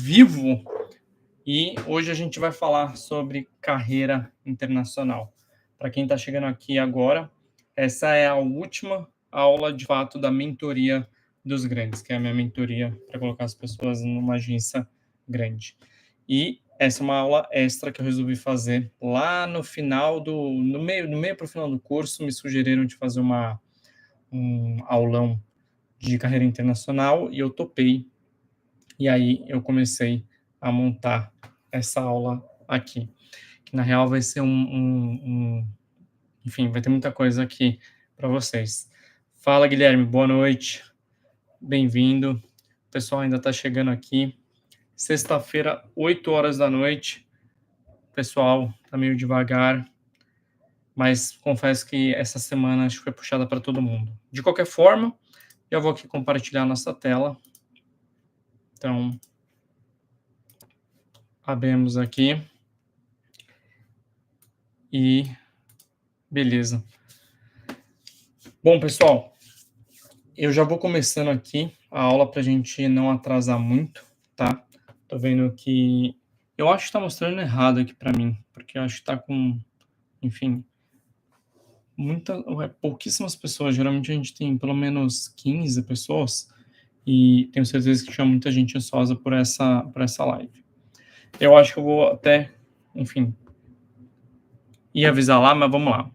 vivo e hoje a gente vai falar sobre carreira internacional. Para quem está chegando aqui agora, essa é a última aula de fato da mentoria dos grandes, que é a minha mentoria para colocar as pessoas numa agência grande. E essa é uma aula extra que eu resolvi fazer lá no final no meio para o final do curso, me sugeriram de fazer um aulão de carreira internacional e eu topei. E aí eu comecei a montar essa aula aqui, que na real vai ser enfim, vai ter muita coisa aqui para vocês. Fala, Guilherme, boa noite, bem-vindo. O pessoal ainda está chegando aqui. Sexta-feira, 8 horas da noite. O pessoal está meio devagar, mas confesso que essa semana acho que foi puxada para todo mundo. De qualquer forma, eu vou aqui compartilhar nossa tela. Então, abrimos aqui. E beleza. Bom, pessoal, eu já vou começando aqui a aula para a gente não atrasar muito, tá? Tô vendo que eu acho que está mostrando errado aqui para mim, porque eu acho que está com, enfim, pouquíssimas pessoas. Geralmente a gente tem pelo menos 15 pessoas e tenho certeza que tinha muita gente ansiosa por essa live. Eu acho que eu vou até, enfim, ir avisar lá, mas vamos lá.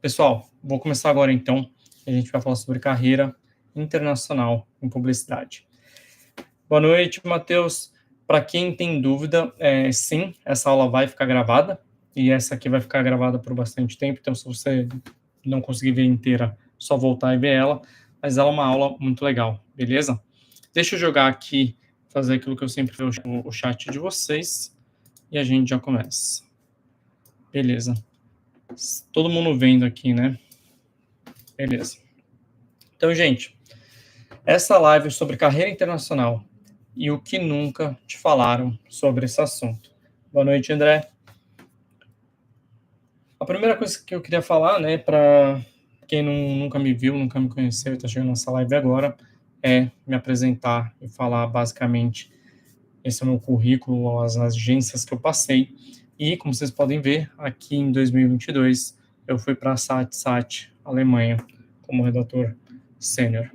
Pessoal, vou começar agora então. A gente vai falar sobre carreira internacional em publicidade. Boa noite, Matheus. Para quem tem dúvida, sim, essa aula vai ficar gravada e essa aqui vai ficar gravada por bastante tempo, então se você não conseguir ver inteira, só voltar e ver ela, mas ela é uma aula muito legal, beleza? Deixa eu jogar aqui, fazer aquilo que eu sempre vejo o chat de vocês e a gente já começa. Beleza. Todo mundo vendo aqui, né? Beleza. Então, gente, essa live é sobre carreira internacional e o que nunca te falaram sobre esse assunto. Boa noite, André. A primeira coisa que eu queria falar, né, para quem nunca me viu, nunca me conheceu e está chegando nessa live agora, é me apresentar e falar basicamente esse é o meu currículo, as agências que eu passei. E, como vocês podem ver, aqui em 2022, eu fui para a SAT, Alemanha, como redator sênior.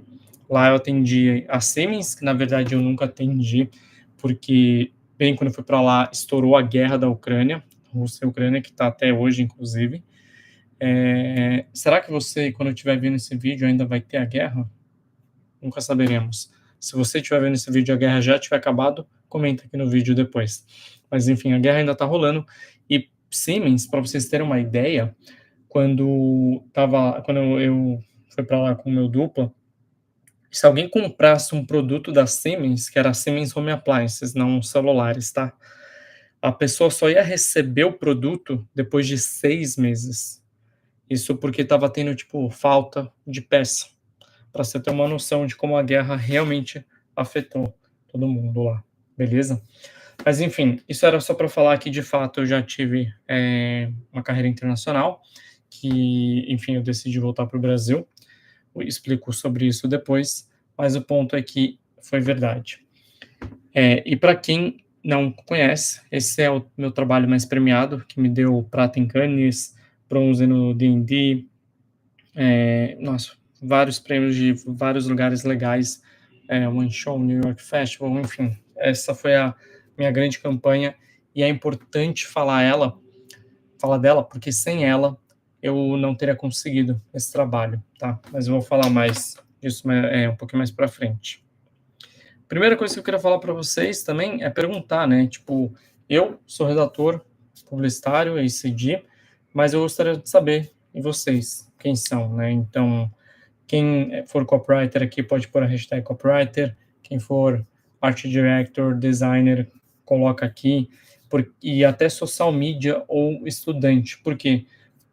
Lá eu atendi a Siemens, que na verdade eu nunca atendi, porque bem quando eu fui para lá, estourou a guerra da Ucrânia, Rússia e Ucrânia, que está até hoje, inclusive. Será que você, quando estiver vendo esse vídeo, ainda vai ter a guerra? Nunca saberemos. Se você estiver vendo esse vídeo e a guerra já tiver acabado, comenta aqui no vídeo depois. Mas, enfim, a guerra ainda está rolando. E Siemens, para vocês terem uma ideia, quando eu fui para lá com o meu dupla, se alguém comprasse um produto da Siemens, que era a Siemens Home Appliances, não celulares, tá? A pessoa só ia receber o produto depois de 6 meses. Isso porque estava tendo, falta de peça. Para você ter uma noção de como a guerra realmente afetou todo mundo lá, beleza? Mas, enfim, isso era só para falar que, de fato, eu já tive uma carreira internacional, que, enfim, eu decidi voltar para o Brasil. Eu explico sobre isso depois, mas o ponto é que foi verdade. E para quem não conhece, esse é o meu trabalho mais premiado, que me deu prata em Cannes, bronze no D&D, vários prêmios de vários lugares legais, One Show, New York Festival, enfim, essa foi a minha grande campanha e é importante falar dela, porque sem ela eu não teria conseguido esse trabalho, tá? Mas eu vou falar mais disso um pouquinho mais para frente. Primeira coisa que eu queria falar para vocês também é perguntar, né? Eu sou redator publicitário, ACD, mas eu gostaria de saber, e vocês, quem são, né? Então, quem for copywriter aqui pode pôr a hashtag copywriter, quem for art director, designer, coloca aqui, e até social media ou estudante, porque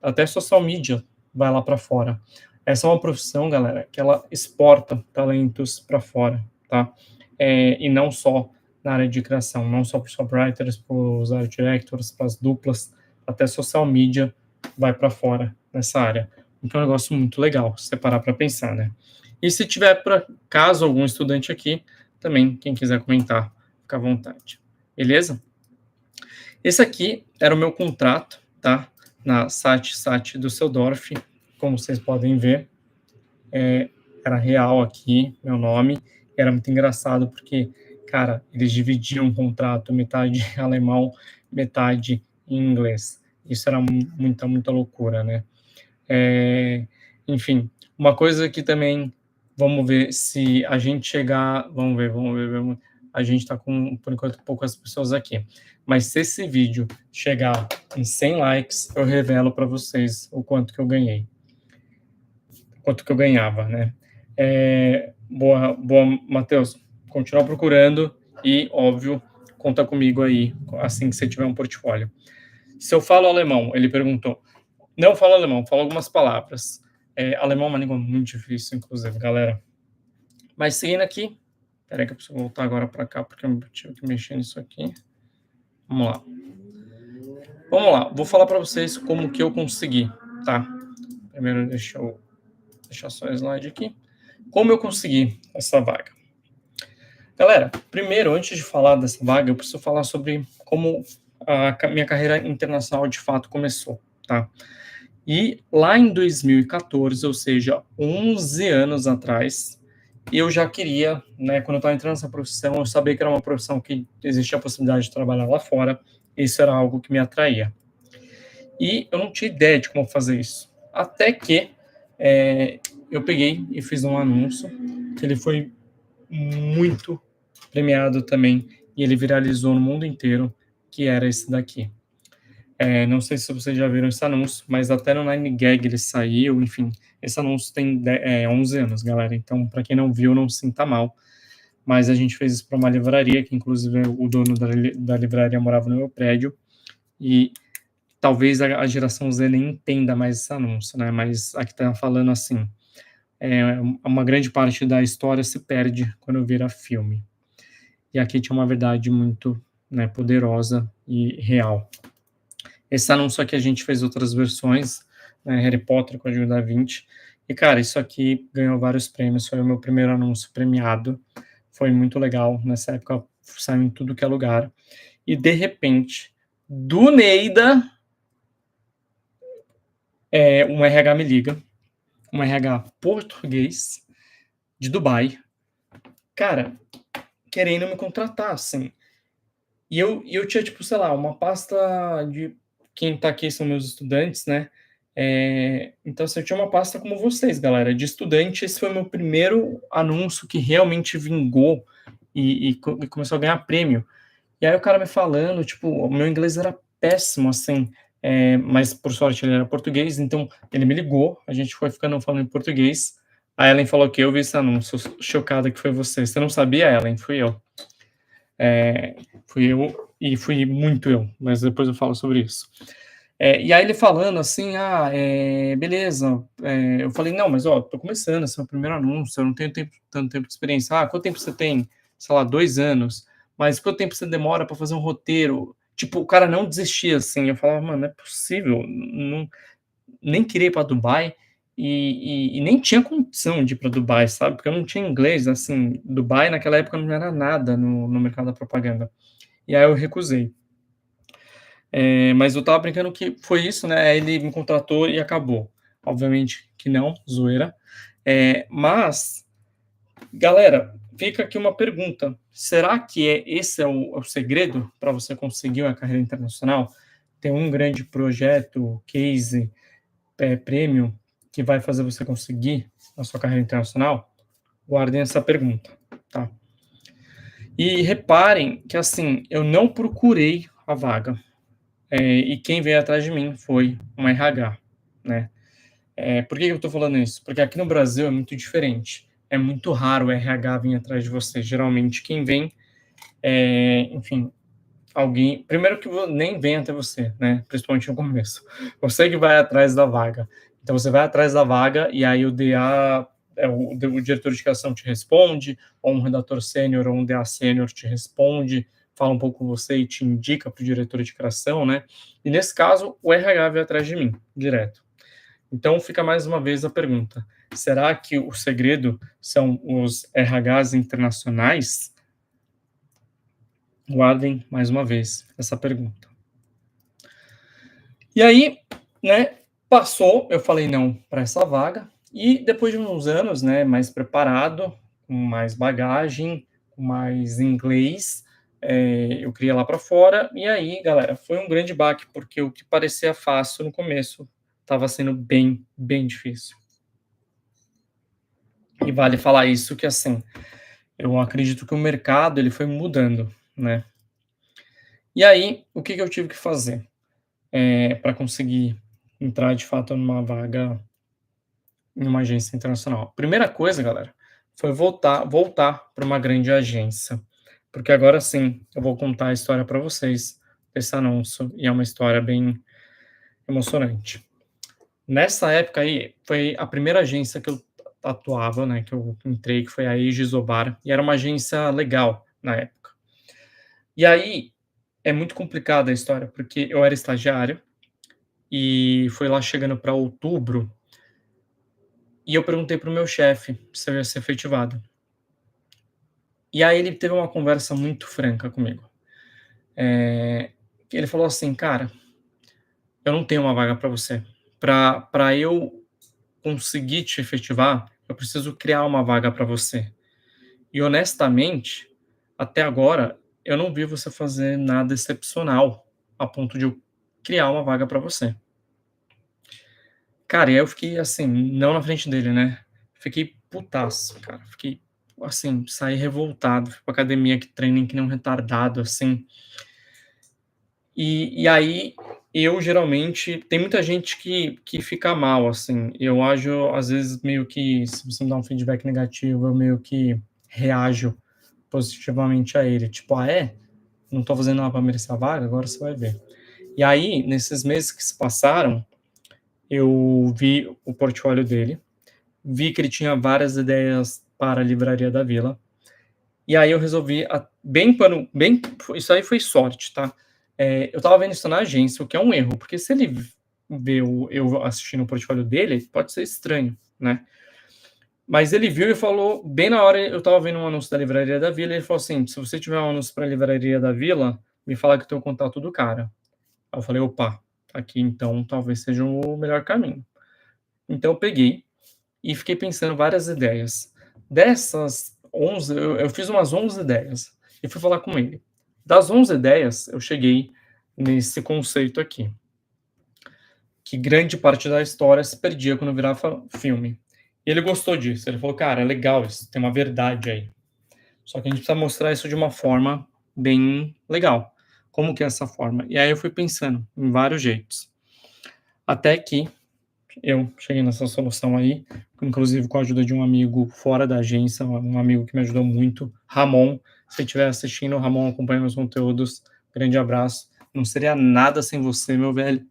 até social media vai lá para fora. Essa é uma profissão, galera, que ela exporta talentos para fora, tá? E não só na área de criação, não só para os copywriters, para os art directors, para as duplas, até social media vai para fora nessa área. Então é um negócio muito legal, se você parar para pensar, né? E se tiver, por acaso, algum estudante aqui, também, quem quiser comentar, fica à vontade. beleza? Esse aqui era o meu contrato, tá? Na SAT Düsseldorf, como vocês podem ver, era real aqui, meu nome. Era muito engraçado porque, cara, eles dividiam o contrato, metade em alemão, metade em inglês. Isso era muita loucura, né? Enfim, uma coisa que também, vamos ver se a gente chegar, a gente está com, por enquanto, poucas pessoas aqui, mas se esse vídeo chegar em 100 likes, eu revelo para vocês o quanto que eu ganhei, quanto que eu ganhava, né? Boa, Matheus, continua procurando e, óbvio, conta comigo aí, assim que você tiver um portfólio. Se eu falo alemão, ele perguntou, não falo alemão, falo algumas palavras. Alemão é uma língua muito difícil, inclusive, galera. Mas seguindo aqui, peraí que eu preciso voltar agora para cá, porque eu tive que mexer nisso aqui. Vamos lá. Vamos lá, vou falar para vocês como que eu consegui, tá? Primeiro, deixa eu deixar só o slide aqui. Como eu consegui essa vaga? Galera, primeiro, antes de falar dessa vaga, eu preciso falar sobre como a minha carreira internacional de fato começou, tá? E lá em 2014, ou seja, 11 anos atrás, eu já queria, né, quando eu estava entrando nessa profissão, eu sabia que era uma profissão que existia a possibilidade de trabalhar lá fora, isso era algo que me atraía. E eu não tinha ideia de como fazer isso. Até que eu peguei e fiz um anúncio, que ele foi muito premiado também, e ele viralizou no mundo inteiro, que era esse daqui. Não sei se vocês já viram esse anúncio, mas até no 9gag ele saiu, enfim, esse anúncio tem 11 anos, galera, então para quem não viu, não se sinta mal, mas a gente fez isso para uma livraria, que inclusive o dono da livraria morava no meu prédio, e talvez a geração Z nem entenda mais esse anúncio, né, mas aqui tá falando assim, uma grande parte da história se perde quando vira filme, e aqui tinha uma verdade muito, né, poderosa e real. Esse anúncio aqui a gente fez outras versões, né, Harry Potter, Código da Vinci, e cara, isso aqui ganhou vários prêmios, foi o meu primeiro anúncio premiado, foi muito legal, nessa época saiu em tudo que é lugar, e de repente, do Neida, um RH me liga, um RH português, de Dubai, cara, querendo me contratar, assim, e eu tinha, tipo, sei lá, uma pasta de quem tá aqui são meus estudantes, né? Então, assim, eu tinha uma pasta como vocês, galera, de estudante. Esse foi o meu primeiro anúncio que realmente vingou e começou a ganhar prêmio. E aí o cara me falando, tipo, o meu inglês era péssimo, assim, mas por sorte ele era português, então ele me ligou, a gente foi ficando falando em português. A Ellen falou que eu vi esse anúncio, chocada que foi você. Você não sabia, Ellen? Fui eu. Fui eu e fui muito eu, mas depois eu falo sobre isso. E aí ele falando assim, beleza, eu falei, não, mas ó, tô começando, esse é o meu primeiro anúncio, eu não tenho tanto tempo de experiência. Quanto tempo você tem? Sei lá, 2 anos. Mas quanto tempo você demora para fazer um roteiro? Tipo, o cara não desistia, assim, eu falava, mano, não é possível, não, nem queria ir para Dubai, e nem tinha condição de ir para Dubai, sabe? Porque eu não tinha inglês, assim, Dubai naquela época não era nada no mercado da propaganda. E aí eu recusei. Mas eu tava brincando que foi isso, né? Aí ele me contratou e acabou. Obviamente que não, zoeira. Mas, galera, fica aqui uma pergunta. Será que esse é o segredo para você conseguir uma carreira internacional? Ter um grande projeto, case, prêmio, que vai fazer você conseguir a sua carreira internacional? Guardem essa pergunta, tá? E reparem que, assim, eu não procurei a vaga. E quem veio atrás de mim foi um RH, né? Por que eu estou falando isso? Porque aqui no Brasil é muito diferente. É muito raro o RH vir atrás de você. Geralmente quem vem, enfim, alguém... Primeiro que nem vem até você, né? Principalmente no começo. Você que vai atrás da vaga. Então você vai atrás da vaga e aí o DA, o diretor de criação te responde, ou um redator sênior ou um DA sênior te responde, fala um pouco com você e te indica para o diretor de criação, né? E nesse caso, o RH veio atrás de mim, direto. Então fica mais uma vez a pergunta: será que o segredo são os RHs internacionais? Guardem mais uma vez essa pergunta. E aí, né, passou, eu falei não para essa vaga, e depois de uns anos, né, mais preparado, com mais bagagem, com mais inglês, eu queria ir lá para fora, e aí, galera, foi um grande baque, porque o que parecia fácil no começo estava sendo bem, bem difícil. E vale falar isso que, assim, eu acredito que o mercado ele foi mudando, né? E aí, o que que eu tive que fazer para conseguir entrar de fato numa vaga em uma agência internacional? Primeira coisa, galera, foi voltar para uma grande agência, porque agora sim eu vou contar a história para vocês desse anúncio e é uma história bem emocionante. Nessa época aí, foi a primeira agência que eu atuava, né, que eu entrei, que foi a Aegis Obar, e era uma agência legal na época. E aí, é muito complicada a história, porque eu era estagiário e foi lá chegando para outubro, e eu perguntei para o meu chefe se eu ia ser efetivado. E aí ele teve uma conversa muito franca comigo. Ele falou assim: "Cara, eu não tenho uma vaga para você. Para eu conseguir te efetivar, eu preciso criar uma vaga para você. E honestamente, até agora, eu não vi você fazer nada excepcional a ponto de eu criar uma vaga para você". Cara, e aí eu fiquei assim, não na frente dele, né, fiquei putaço, cara, fiquei, assim, saí revoltado, fui pra academia, que treinei que nem um retardado, assim. E aí, eu geralmente tem muita gente que fica mal, assim, eu ajo, às vezes, meio que se você me dá um feedback negativo, eu meio que reajo positivamente a ele, tipo: "Ah, é? Não tô fazendo nada pra merecer a vaga? Agora você vai ver". E aí, nesses meses que se passaram, eu vi o portfólio dele, vi que ele tinha várias ideias para a Livraria da Vila, e aí eu resolvi, bem, isso aí foi sorte, tá? Eu estava vendo isso na agência, o que é um erro, porque se ele vê eu assistindo o portfólio dele, pode ser estranho, né? Mas ele viu e falou, bem na hora, eu estava vendo um anúncio da Livraria da Vila, ele falou assim: se você tiver um anúncio para a Livraria da Vila, me fala que eu tenho o contato do cara. Aí eu falei: opa, aqui então talvez seja o melhor caminho. Então eu peguei e fiquei pensando várias ideias. Dessas 11, eu fiz umas 11 ideias e fui falar com ele. Das 11 ideias, eu cheguei nesse conceito aqui, que grande parte da história se perdia quando virava filme. E ele gostou disso, ele falou: cara, é legal isso, tem uma verdade aí. Só que a gente precisa mostrar isso de uma forma bem legal. Como que é essa forma? E aí eu fui pensando em vários jeitos. Até que eu cheguei nessa solução aí, inclusive com a ajuda de um amigo fora da agência, um amigo que me ajudou muito, Ramon. Se estiver assistindo, Ramon, acompanha meus conteúdos, grande abraço. Não seria nada sem você, meu velho.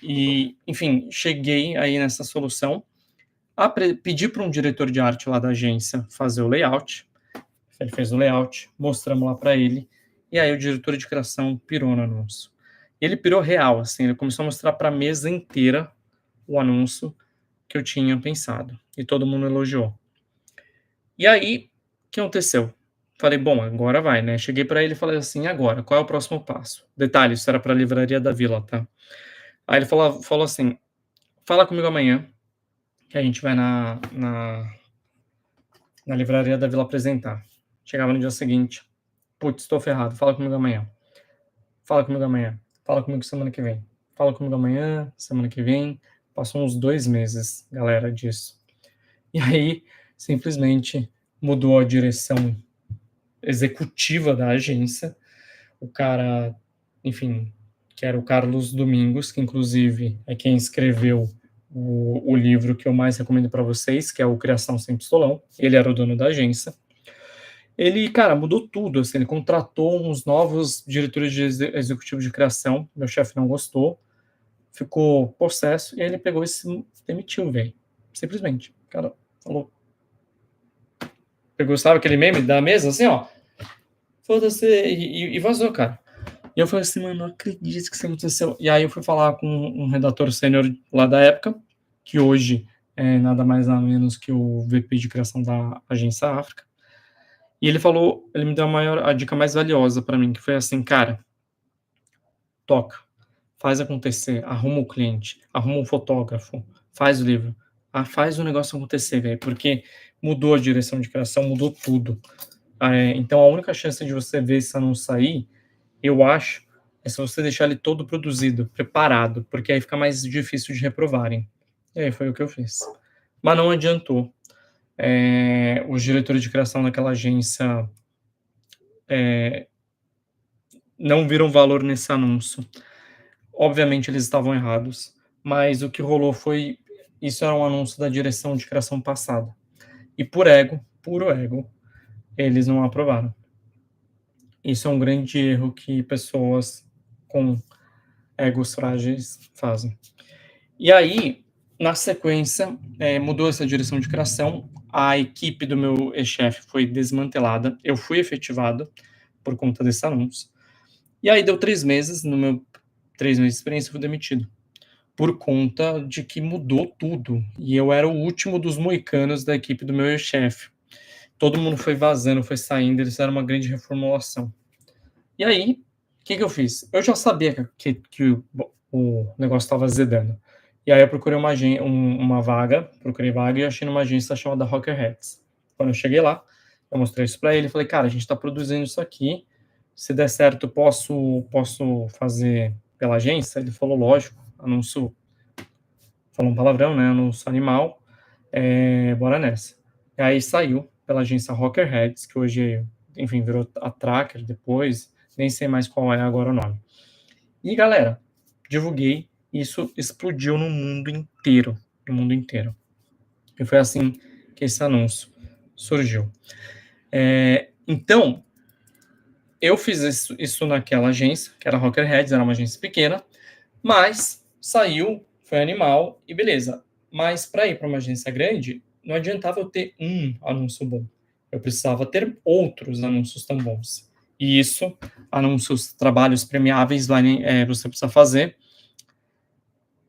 E, enfim, cheguei aí nessa solução. Pedi para um diretor de arte lá da agência fazer o layout. Ele fez o layout, mostramos lá para ele, e aí o diretor de criação pirou no anúncio. Ele pirou real, assim, ele começou a mostrar para a mesa inteira o anúncio que eu tinha pensado, e todo mundo elogiou. E aí, o que aconteceu? Falei: "Bom, agora vai, né". Cheguei para ele e falei assim: "E agora, qual é o próximo passo?". Detalhe, isso era para a Livraria da Vila, tá. Aí ele falou assim: "Fala comigo amanhã, que a gente vai na Livraria da Vila apresentar". Chegava no dia seguinte: "Putz, tô ferrado, fala comigo amanhã. Fala comigo amanhã. Fala comigo semana que vem. Fala comigo amanhã, semana que vem". Passou uns 2 meses, galera, disso. E aí, simplesmente mudou a direção executiva da agência. O cara, enfim, que era o Carlos Domingos, que inclusive é quem escreveu o livro que eu mais recomendo para vocês, que é o Criação Sem Pistolão. Ele era o dono da agência. Ele, cara, mudou tudo, assim, ele contratou uns novos diretores de executivos de criação, meu chefe não gostou, ficou possesso, e aí ele pegou e se demitiu, velho. Simplesmente. O cara falou, pegou, sabe aquele meme da mesa, assim, ó, foda-se, e vazou, cara. E eu falei assim, mano, não acredito que isso aconteceu. E aí eu fui falar com um redator sênior lá da época, que hoje é nada mais nada menos que o VP de criação da Agência África. E ele me deu a dica mais valiosa para mim, que foi assim: "Cara, toca, faz acontecer, arruma o cliente, arruma um fotógrafo, faz o livro, faz o negócio acontecer, velho, porque mudou a direção de criação, mudou tudo". Então a única chance de você ver esse anúncio sair, eu acho, é se você deixar ele todo produzido, preparado, porque aí fica mais difícil de reprovarem. E aí foi o que eu fiz. Mas não adiantou. Os diretores de criação daquela agência não viram valor nesse anúncio. Obviamente eles estavam errados, mas o que rolou foi, isso era um anúncio da direção de criação passada. E por ego, puro ego, eles não aprovaram. Isso é um grande erro que pessoas com egos frágeis fazem. E aí, na sequência, mudou essa direção de criação, a equipe do meu ex-chefe foi desmantelada, eu fui efetivado por conta desse anúncio. E aí deu 3 meses, no meu 3 meses de experiência, eu fui demitido, por conta de que mudou tudo, e eu era o último dos moicanos da equipe do meu ex-chefe. Todo mundo foi vazando, foi saindo, eles fizeram uma grande reformulação. E aí, o que eu fiz? Eu já sabia que o negócio estava azedando. E aí eu procurei uma vaga, procurei vaga e achei numa agência chamada Rocker Hats. Quando eu cheguei lá, eu mostrei isso para ele, falei: "Cara, a gente está produzindo isso aqui, se der certo, posso fazer pela agência?" Ele falou: "Lógico, anúncio", falou um palavrão, né, "anúncio animal, bora nessa". E aí saiu pela agência Rocker Hats, que hoje, enfim, virou a Tracker depois, nem sei mais qual é agora o nome. E galera, divulguei, isso explodiu no mundo inteiro, no mundo inteiro. E foi assim que esse anúncio surgiu. Então, eu fiz isso naquela agência, que era a Rocker Heads, era uma agência pequena, mas saiu, foi animal e beleza. Mas para ir para uma agência grande, não adiantava eu ter um anúncio bom. Eu precisava ter outros anúncios tão bons. E isso, anúncios, trabalhos premiáveis, você precisa fazer.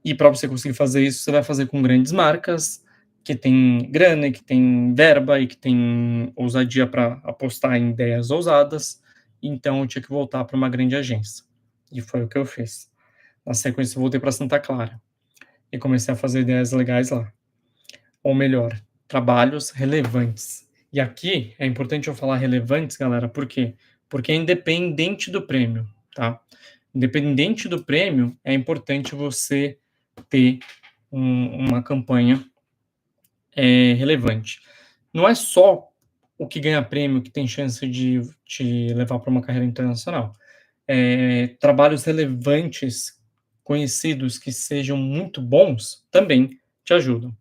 E para você conseguir fazer isso, você vai fazer com grandes marcas, que tem grana, que tem verba e que tem ousadia para apostar em ideias ousadas. Então eu tinha que voltar para uma grande agência. E foi o que eu fiz. Na sequência, eu voltei para Santa Clara e comecei a fazer ideias legais lá. Ou melhor, trabalhos relevantes. E aqui é importante eu falar relevantes, galera, por quê? Porque é independente do prêmio, tá? Independente do prêmio, é importante você ter uma campanha relevante. Não é só o que ganha prêmio que tem chance de te levar para uma carreira internacional. Trabalhos relevantes, conhecidos, que sejam muito bons, também te ajudam.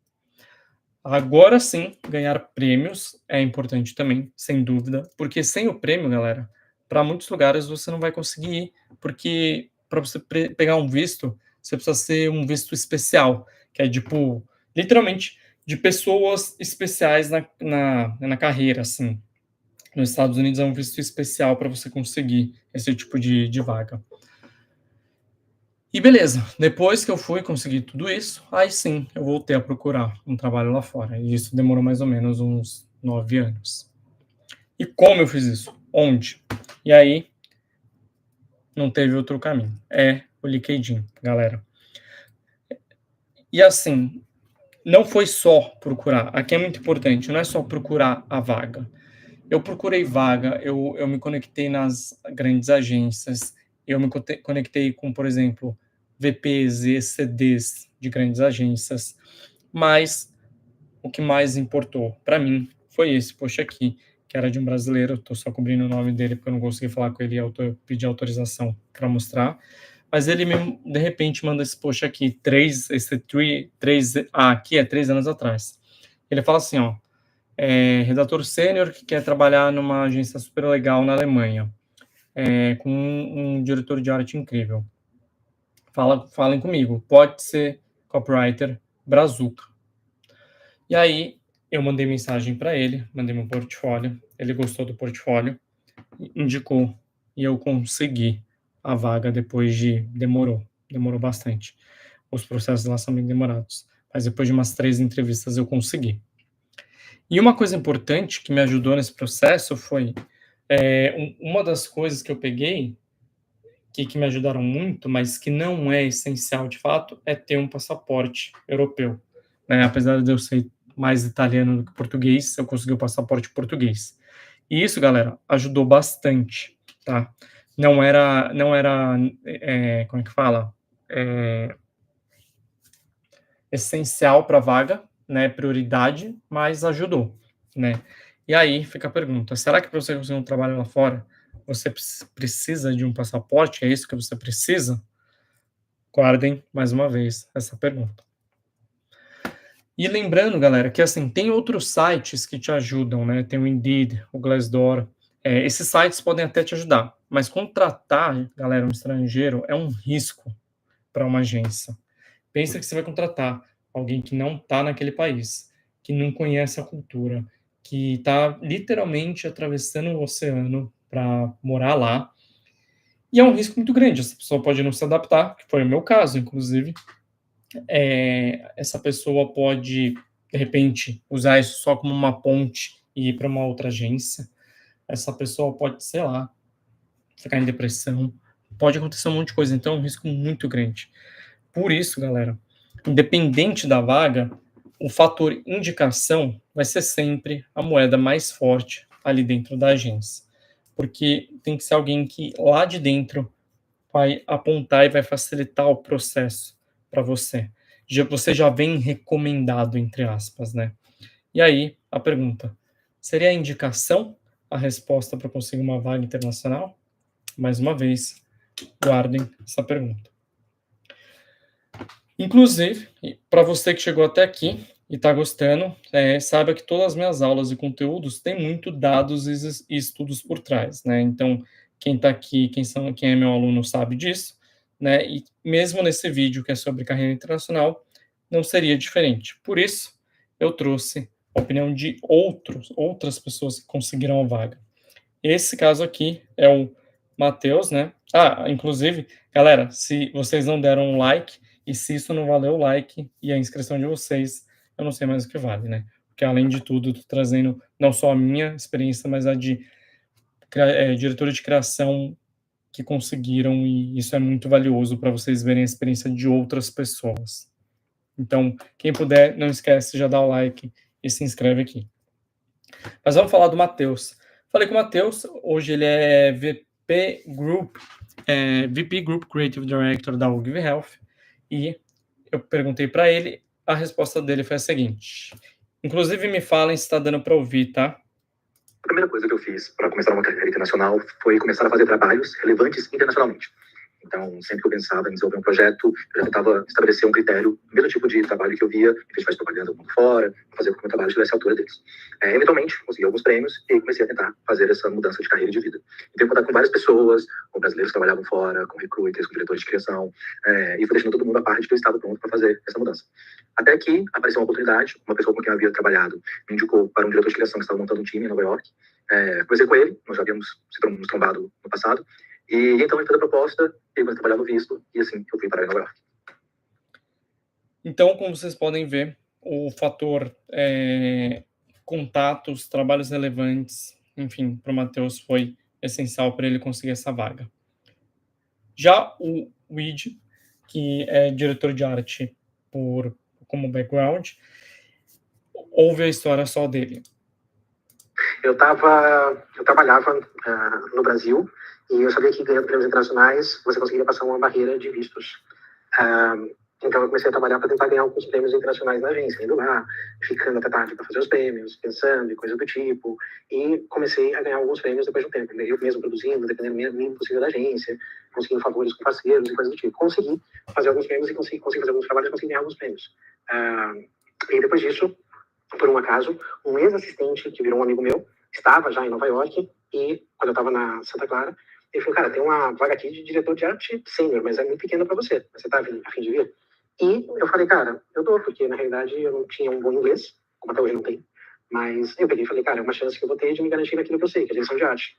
Agora sim, ganhar prêmios é importante também, sem dúvida, porque sem o prêmio, galera, para muitos lugares você não vai conseguir ir, porque para você pegar um visto, você precisa ser um visto especial, que é tipo, literalmente, de pessoas especiais na carreira, assim. Nos Estados Unidos é um visto especial para você conseguir esse tipo de vaga. E beleza, depois que eu fui conseguir tudo isso, aí sim eu voltei a procurar um trabalho lá fora. E isso demorou mais ou menos uns 9 anos. E como eu fiz isso? Onde? E aí não teve outro caminho. É o LinkedIn, galera. E assim, não foi só procurar. Aqui é muito importante, não é só procurar a vaga. Eu procurei vaga, eu me conectei nas grandes agências, eu me conectei com, por exemplo, VPs e CDs de grandes agências, mas o que mais importou para mim foi esse post aqui, que era de um brasileiro, estou só cobrindo o nome dele porque eu não consegui falar com ele, eu pedi autorização para mostrar, mas ele de repente manda esse post aqui, aqui é 3 anos atrás. Ele fala assim, ó, redator sênior que quer trabalhar numa agência super legal na Alemanha, com um diretor de arte incrível. Falem comigo, pode ser copywriter brazuca. E aí eu mandei mensagem para ele, mandei meu portfólio, ele gostou do portfólio, indicou e eu consegui a vaga depois demorou bastante. Os processos lá são bem demorados, mas depois de umas 3 entrevistas eu consegui. E uma coisa importante que me ajudou nesse processo foi, uma das coisas que eu peguei, que me ajudaram muito, mas que não é essencial de fato, é ter um passaporte europeu, né, apesar de eu ser mais italiano do que português, eu consegui o passaporte português. E isso, galera, ajudou bastante, tá. Não era, como é que fala? Eh, essencial para a vaga, né, prioridade, mas ajudou, né. E aí fica a pergunta: será que para você conseguir um trabalho lá fora, você precisa de um passaporte? É isso que você precisa? Guardem mais uma vez essa pergunta. E lembrando, galera, que assim, tem outros sites que te ajudam, né? Tem o Indeed, o Glassdoor. Esses sites podem até te ajudar, mas contratar, galera, um estrangeiro é um risco para uma agência. Pensa que você vai contratar alguém que não está naquele país, que não conhece a cultura, que está literalmente atravessando o oceano para morar lá. E é um risco muito grande. Essa pessoa pode não se adaptar, que foi o meu caso, inclusive. Essa pessoa pode, de repente, usar isso só como uma ponte e ir para uma outra agência. Essa pessoa pode, sei lá, ficar em depressão. Pode acontecer um monte de coisa. Então é um risco muito grande. Por isso, galera, independente da vaga, o fator indicação vai ser sempre a moeda mais forte ali dentro da agência. Porque tem que ser alguém que lá de dentro vai apontar e vai facilitar o processo para você. Você já vem recomendado, entre aspas, né? E aí, a pergunta: seria a indicação a resposta para conseguir uma vaga internacional? Mais uma vez, guardem essa pergunta. Inclusive, para você que chegou até aqui e está gostando, saiba que todas as minhas aulas e conteúdos têm muito dados e estudos por trás, né? Então, quem está aqui, quem é meu aluno sabe disso, né? E mesmo nesse vídeo que é sobre carreira internacional, não seria diferente. Por isso, eu trouxe a opinião de outras pessoas que conseguiram a vaga. Esse caso aqui é o Matheus, né? Ah, inclusive, galera, se vocês não deram um like e se isso não valeu o like e a inscrição de vocês, eu não sei mais o que vale, né? Porque além de tudo, eu tô trazendo não só a minha experiência, mas a de diretor de criação que conseguiram, e isso é muito valioso para vocês verem a experiência de outras pessoas. Então, quem puder, não esquece, já dá o like e se inscreve aqui. Mas vamos falar do Matheus. Falei com o Matheus, hoje ele é VP Group Creative Director da UGV Health, e eu perguntei para ele, a resposta dele foi a seguinte. Inclusive, me falem se está dando para ouvir, tá? A primeira coisa que eu fiz para começar uma carreira internacional foi começar a fazer trabalhos relevantes internacionalmente. Então, sempre que eu pensava em desenvolver um projeto, eu já tentava estabelecer um critério, o mesmo tipo de trabalho que eu via em festivais de propaganda do mundo fora, fazer com que o meu trabalho estivesse à altura deles. Eventualmente, consegui alguns prêmios e comecei a tentar fazer essa mudança de carreira e de vida. Então, contato com várias pessoas, com brasileiros que trabalhavam fora, com recruiters, com diretores de criação, e fui deixando todo mundo à parte que eu estava pronto para fazer essa mudança. Até que apareceu uma oportunidade, uma pessoa com quem eu havia trabalhado me indicou para um diretor de criação que estava montando um time em Nova York. Conversei com ele, nós já havíamos nos trombado no passado, e então ele fez a proposta, ele começou a trabalhar no visto, e assim eu fui para Nova York. Então, como vocês podem ver, o fator contatos, trabalhos relevantes, enfim, para o Matheus foi essencial para ele conseguir essa vaga. Já o Weed, que é diretor de arte como background, ouve a história só dele. Eu trabalhava no Brasil e eu sabia que ganhando prêmios internacionais você conseguiria passar uma barreira de vistos. Então eu comecei a trabalhar para tentar ganhar alguns prêmios internacionais na agência, indo lá, ficando até tarde para fazer os prêmios, pensando e coisa do tipo. E comecei a ganhar alguns prêmios depois de um tempo. Eu mesmo produzindo, dependendo do mínimo possível da agência, conseguindo favores com parceiros e coisa do tipo. Consegui fazer alguns prêmios e consegui fazer alguns trabalhos e consegui ganhar alguns prêmios. E depois disso, por um acaso, um ex-assistente que virou um amigo meu estava já em Nova York e quando eu estava na Santa Clara, ele falou, cara, tem uma vaga aqui de diretor de arte sênior, mas é muito pequena para você. Você tá a fim de vir? E eu falei, cara, eu dou, porque na realidade eu não tinha um bom inglês, como até hoje não tenho, mas eu peguei e falei, cara, é uma chance que eu vou ter de me garantir naquilo que eu sei, que é direção de arte.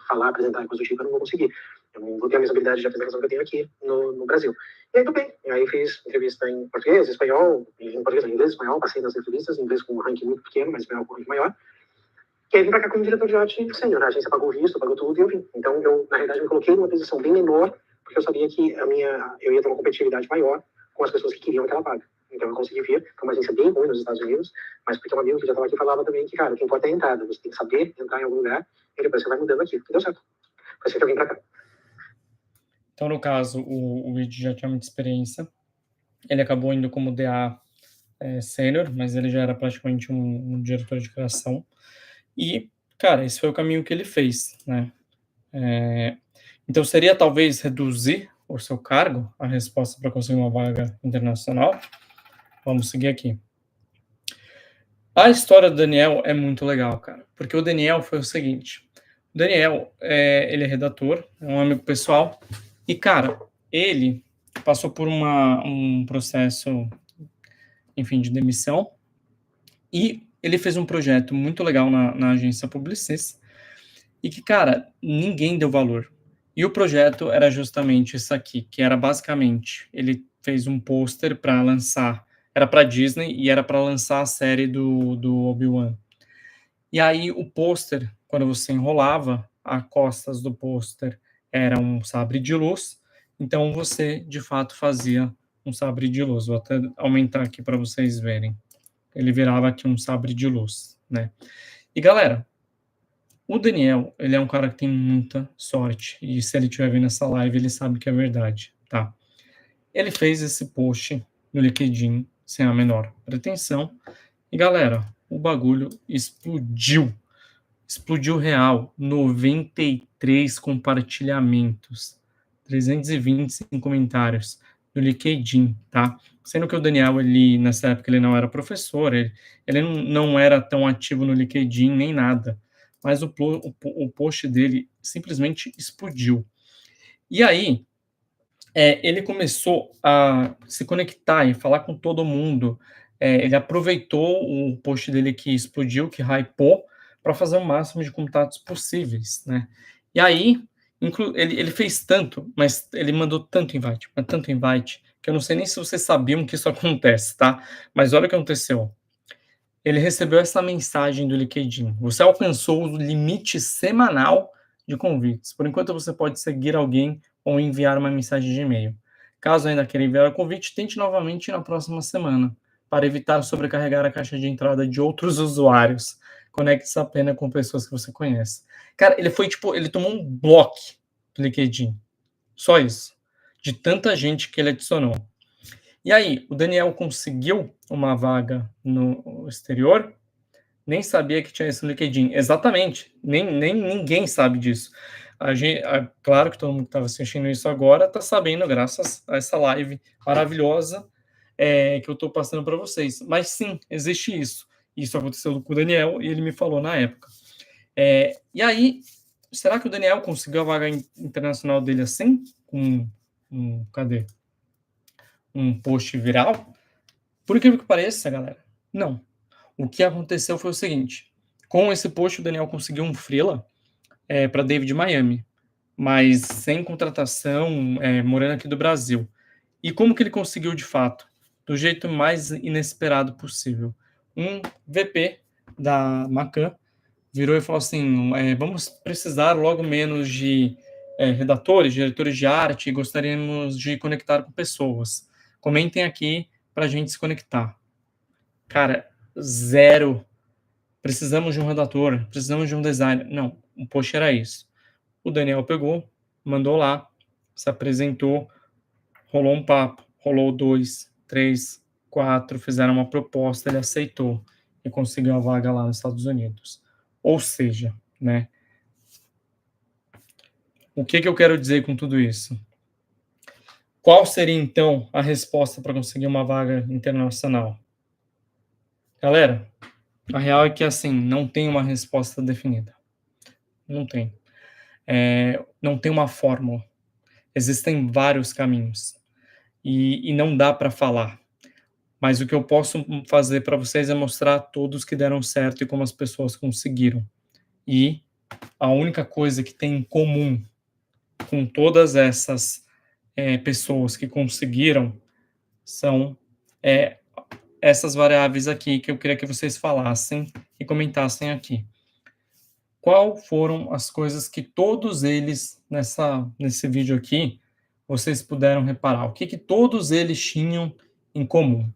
Falar, apresentar coisa do tipo, eu não vou conseguir. Eu não vou ter a mesma habilidade de apresentação que eu tenho aqui no Brasil. E aí, tudo bem. E aí, fiz entrevista em português, espanhol, em português, em inglês, espanhol. Passei nas entrevistas, em inglês com um ranking muito pequeno, mas espanhol com um ranking maior. E aí, vim para cá como diretor de arte sênior. A agência pagou o visto, pagou tudo e eu vim. Então, eu, na realidade, me coloquei numa posição bem menor, porque eu sabia que eu ia ter uma competitividade maior com as pessoas que queriam aquela vaga. Então, eu consegui vir para uma agência bem ruim nos Estados Unidos, mas porque um amigo que já estava aqui falava também que, cara, o que importa é a entrada. Você tem que saber entrar em algum lugar e depois você vai mudando aqui. E deu certo. Foi assim que eu vim para cá. Então, no caso, o Luigi já tinha muita experiência. Ele acabou indo como DA sênior, mas ele já era praticamente um diretor de criação. E, cara, esse foi o caminho que ele fez, né? Então, seria talvez reduzir o seu cargo, a resposta para conseguir uma vaga internacional? Vamos seguir aqui. A história do Daniel é muito legal, cara, porque o Daniel foi o seguinte: o Daniel, ele é redator, é um amigo pessoal, e, cara, ele passou por um processo, enfim, de demissão, e ele fez um projeto muito legal na agência Publicis, e que, cara, ninguém deu valor. E o projeto era justamente isso aqui, que era basicamente, ele fez um pôster para lançar, era para Disney e era para lançar a série do Obi-Wan. E aí o pôster, quando você enrolava, as costas do pôster era um sabre de luz, então você, de fato, fazia um sabre de luz. Vou até aumentar aqui para vocês verem. Ele virava aqui um sabre de luz, né? E, galera, o Daniel, ele é um cara que tem muita sorte, e se ele estiver vendo essa live, ele sabe que é verdade, tá? Ele fez esse post no LinkedIn sem a menor pretensão, e galera, o bagulho explodiu. Explodiu real, 93 compartilhamentos, 325 comentários no LinkedIn, tá? Sendo que o Daniel, ele, nessa época, ele não era professor, ele não era tão ativo no LinkedIn, nem nada. Mas o post dele simplesmente explodiu. E aí, ele começou a se conectar e falar com todo mundo. Ele aproveitou o post dele que explodiu, que hypou, para fazer o máximo de contatos possíveis, né? E aí, ele fez tanto, mas ele mandou tanto invite, mas tanto invite, que eu não sei nem se vocês sabiam que isso acontece, tá? Mas olha o que aconteceu. Ele recebeu essa mensagem do LinkedIn: você alcançou o limite semanal de convites. Por enquanto, você pode seguir alguém ou enviar uma mensagem de e-mail. Caso ainda queira enviar o convite, tente novamente na próxima semana, para evitar sobrecarregar a caixa de entrada de outros usuários. Conecte-se apenas com pessoas que você conhece. Cara, ele foi tipo, ele tomou um bloco do LinkedIn. Só isso. De tanta gente que ele adicionou. E aí, o Daniel conseguiu uma vaga no exterior? Nem sabia que tinha isso no LinkedIn. Exatamente. Nem ninguém sabe disso. Claro que todo mundo que estava assistindo isso agora está sabendo, graças a essa live maravilhosa que eu estou passando para vocês. Mas sim, existe isso. Isso aconteceu com o Daniel e ele me falou na época. E aí, será que o Daniel conseguiu a vaga internacional dele assim? Cadê? Um post viral? Por incrível que pareça, galera, não. O que aconteceu foi o seguinte: com esse post, o Daniel conseguiu um freela para David Miami, mas sem contratação, morando aqui do Brasil. E como que ele conseguiu de fato? Do jeito mais inesperado possível. Um VP da Macan virou e falou assim: vamos precisar logo menos de redatores, diretores de arte, e gostaríamos de conectar com pessoas. Comentem aqui para a gente se conectar. Cara, zero. Precisamos de um redator, precisamos de um designer. Não, o post era isso. O Daniel pegou, mandou lá, se apresentou, rolou um papo, rolou 2, 3, 4, fizeram uma proposta, ele aceitou e conseguiu a vaga lá nos Estados Unidos. Ou seja, né? O que eu quero dizer com tudo isso? Qual seria, então, a resposta para conseguir uma vaga internacional? Galera, a real é que, assim, não tem uma resposta definida. Não tem. Não tem uma fórmula. Existem vários caminhos. E não dá para falar. Mas o que eu posso fazer para vocês é mostrar todos que deram certo e como as pessoas conseguiram. E a única coisa que tem em comum com todas essas pessoas que conseguiram são essas variáveis aqui que eu queria que vocês falassem e comentassem aqui. Qual foram as coisas que todos eles, nesse vídeo aqui, vocês puderam reparar? O que todos eles tinham em comum?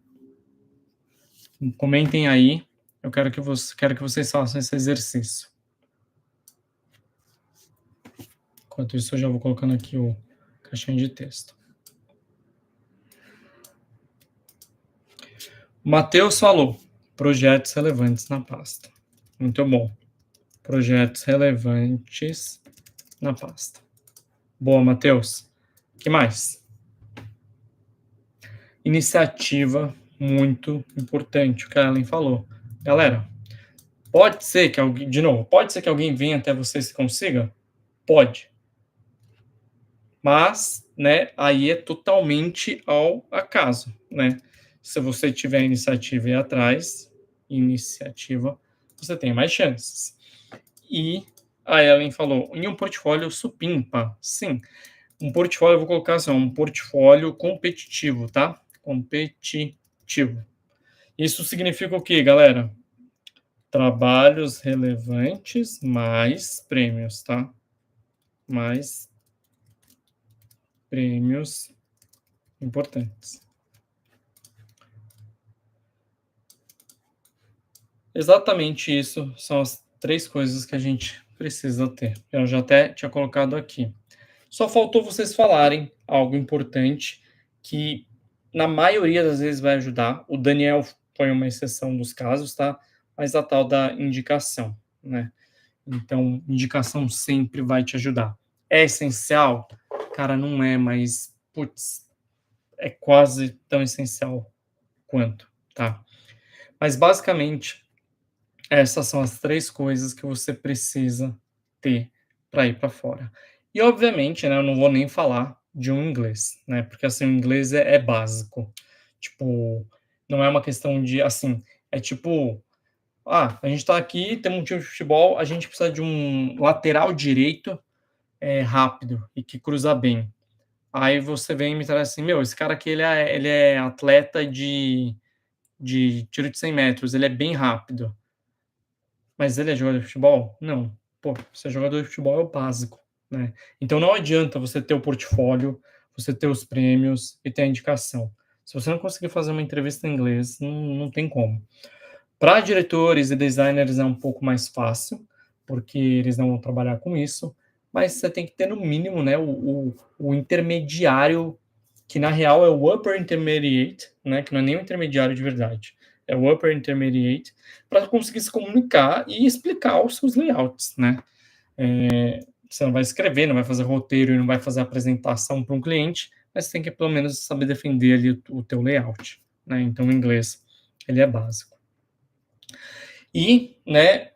Comentem aí, eu quero que vocês façam esse exercício. Enquanto isso, eu já vou colocando aqui o caixinha de texto. Matheus falou, projetos relevantes na pasta. Muito bom. Projetos relevantes na pasta. Boa, Matheus. O que mais? Iniciativa muito importante, o que a Ellen falou. Galera, pode ser que alguém, de novo, pode ser que alguém venha até você e consiga? Pode. Mas, né, aí é totalmente ao acaso, né? Se você tiver iniciativa aí atrás, você tem mais chances. E a Ellen falou, em um portfólio supimpa, sim. Um portfólio, eu vou colocar assim, um portfólio competitivo, tá? Competitivo. Isso significa o quê, galera? Trabalhos relevantes mais prêmios, tá? Mais prêmios importantes. Exatamente isso são as 3 coisas que a gente precisa ter. Eu já até tinha colocado aqui. Só faltou vocês falarem algo importante que, na maioria das vezes, vai ajudar. O Daniel foi uma exceção dos casos, tá? Mas a tal da indicação, né? Então, indicação sempre vai te ajudar. É essencial? Cara, não é, mas, putz, é quase tão essencial quanto, tá? Mas, basicamente, essas são as 3 coisas que você precisa ter para ir para fora. E, obviamente, né, eu não vou nem falar de um inglês, né? Porque, assim, o inglês é básico. Tipo, não é uma questão de, assim, é tipo, a gente está aqui, temos um time de futebol, a gente precisa de um lateral direito rápido e que cruza bem. Aí você vem e me traz assim, esse cara aqui, ele é atleta de tiro de 100 metros, ele é bem rápido. Mas ele é jogador de futebol? Não. Pô, ser jogador de futebol é o básico, né? Então não adianta você ter o portfólio, você ter os prêmios e ter a indicação. Se você não conseguir fazer uma entrevista em inglês, não tem como. Para diretores e designers é um pouco mais fácil, porque eles não vão trabalhar com isso, mas você tem que ter no mínimo, né, o intermediário, que na real é o upper intermediate, né, que não é nem o intermediário de verdade, é o upper intermediate, para conseguir se comunicar e explicar os seus layouts, né. Você não vai escrever, não vai fazer roteiro e não vai fazer apresentação para um cliente, mas você tem que pelo menos saber defender ali o teu layout, né, então o inglês, ele é básico. E, né,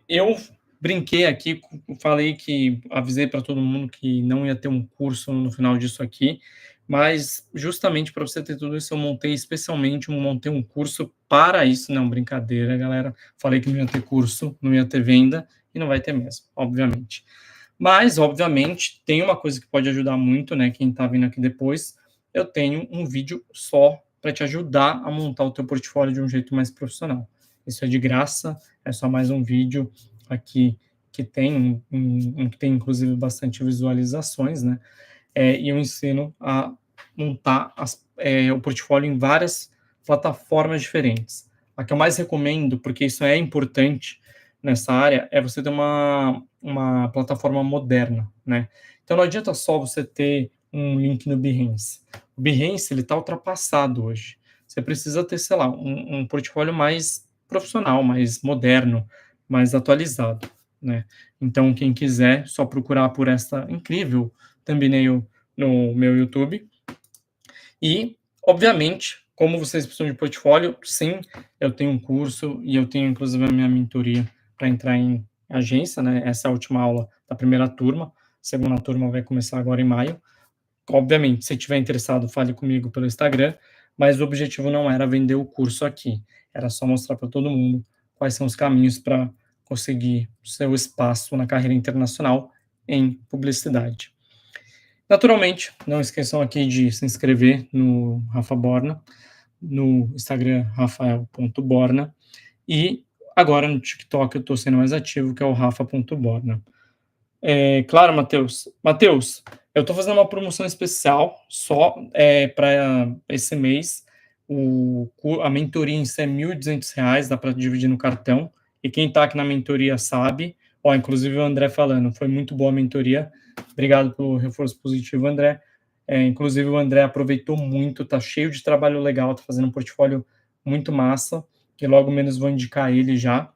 eu brinquei aqui, falei que avisei para todo mundo que não ia ter um curso no final disso aqui, mas justamente para você ter tudo isso, eu montei um curso para isso. Não, brincadeira, galera. Falei que não ia ter curso, não ia ter venda, e não vai ter mesmo, obviamente. Mas, obviamente, tem uma coisa que pode ajudar muito, né, quem está vindo aqui depois, eu tenho um vídeo só para te ajudar a montar o teu portfólio de um jeito mais profissional. Isso é de graça, é só mais um vídeo aqui que tem, que tem inclusive bastante visualizações, né? E eu ensino a montar o portfólio em várias plataformas diferentes. A que eu mais recomendo, porque isso é importante nessa área, é você ter uma plataforma moderna, né? Então não adianta só você ter um link no Behance. O Behance, ele está ultrapassado hoje. Você precisa ter, sei lá, um portfólio mais profissional, mais moderno, mais atualizado, né? Então, quem quiser, só procurar por esta incrível thumbnail no meu YouTube. E, obviamente, como vocês precisam de portfólio, sim, eu tenho um curso e eu tenho, inclusive, a minha mentoria para entrar em agência, né? Essa é a última aula da primeira turma. A segunda turma vai começar agora em maio. Obviamente, se estiver interessado, fale comigo pelo Instagram, mas o objetivo não era vender o curso aqui, era só mostrar para todo mundo quais são os caminhos para conseguir seu espaço na carreira internacional em publicidade. Naturalmente, não esqueçam aqui de se inscrever no Rafa Borna, no Instagram rafael.borna, e agora no TikTok eu estou sendo mais ativo, que é o rafa.borna. Claro, Matheus. Matheus, eu estou fazendo uma promoção especial só para esse mês. A mentoria em si é R$ 1.200, dá para dividir no cartão. E quem está aqui na mentoria sabe. Inclusive o André falando, foi muito boa a mentoria. Obrigado pelo reforço positivo, André. Inclusive o André aproveitou muito, tá cheio de trabalho legal, tá fazendo um portfólio muito massa, e logo menos vou indicar ele já.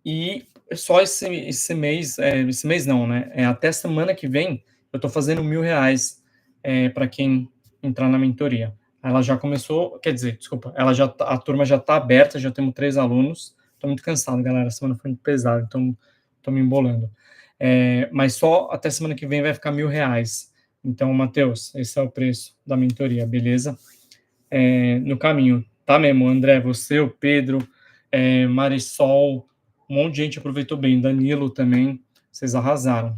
E só esse mês não, né? Até semana que vem eu tô fazendo R$ 1.000 para quem entrar na mentoria. Ela já começou, quer dizer, desculpa, a turma já tá aberta, já temos 3 alunos. Tô muito cansado, galera, a semana foi muito pesada, então tô me embolando. Mas só até semana que vem vai ficar R$ 1.000. Então, Matheus, esse é o preço da mentoria, beleza? No caminho, tá mesmo, André, você, o Pedro, Marisol, um monte de gente aproveitou bem, Danilo também, vocês arrasaram.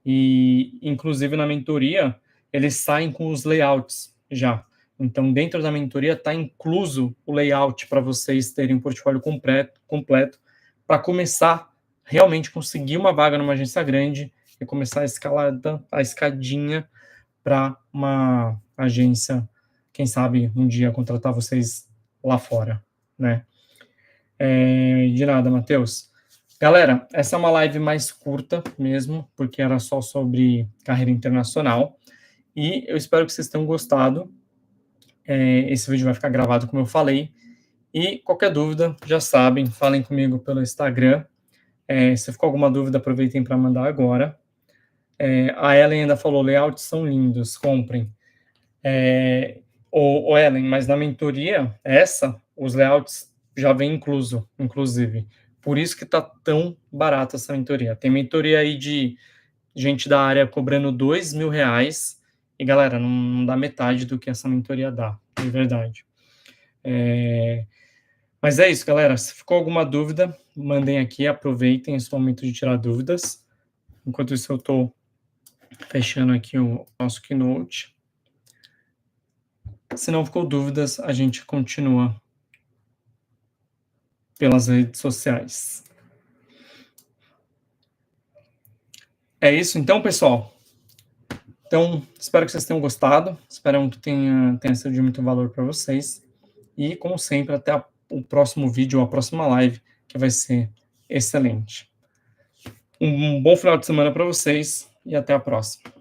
E, inclusive, na mentoria, eles saem com os layouts já. Então, dentro da mentoria está incluso o layout para vocês terem um portfólio completo para começar realmente conseguir uma vaga numa agência grande e começar a escadinha para uma agência, quem sabe um dia contratar vocês lá fora, né? De nada, Matheus. Galera, essa é uma live mais curta mesmo, porque era só sobre carreira internacional, e eu espero que vocês tenham gostado. Esse vídeo vai ficar gravado, como eu falei, e qualquer dúvida, já sabem, falem comigo pelo Instagram. Se ficou alguma dúvida, aproveitem para mandar agora. A Ellen ainda falou, layouts são lindos, comprem. Ellen, mas na mentoria, os layouts já vem incluso, inclusive. Por isso que tá tão barata essa mentoria. Tem mentoria aí de gente da área cobrando R$ 2.000, e galera, não dá metade do que essa mentoria dá, de verdade. Mas é isso, galera. Se ficou alguma dúvida, mandem aqui, aproveitem esse momento de tirar dúvidas. Enquanto isso, eu tô fechando aqui o nosso Keynote. Se não ficou dúvidas, a gente continua pelas redes sociais. É isso então, pessoal. Então, espero que vocês tenham gostado. Espero que tenha sido de muito valor para vocês. E, como sempre, até o próximo vídeo, a próxima live, que vai ser excelente. Um bom final de semana para vocês e até a próxima.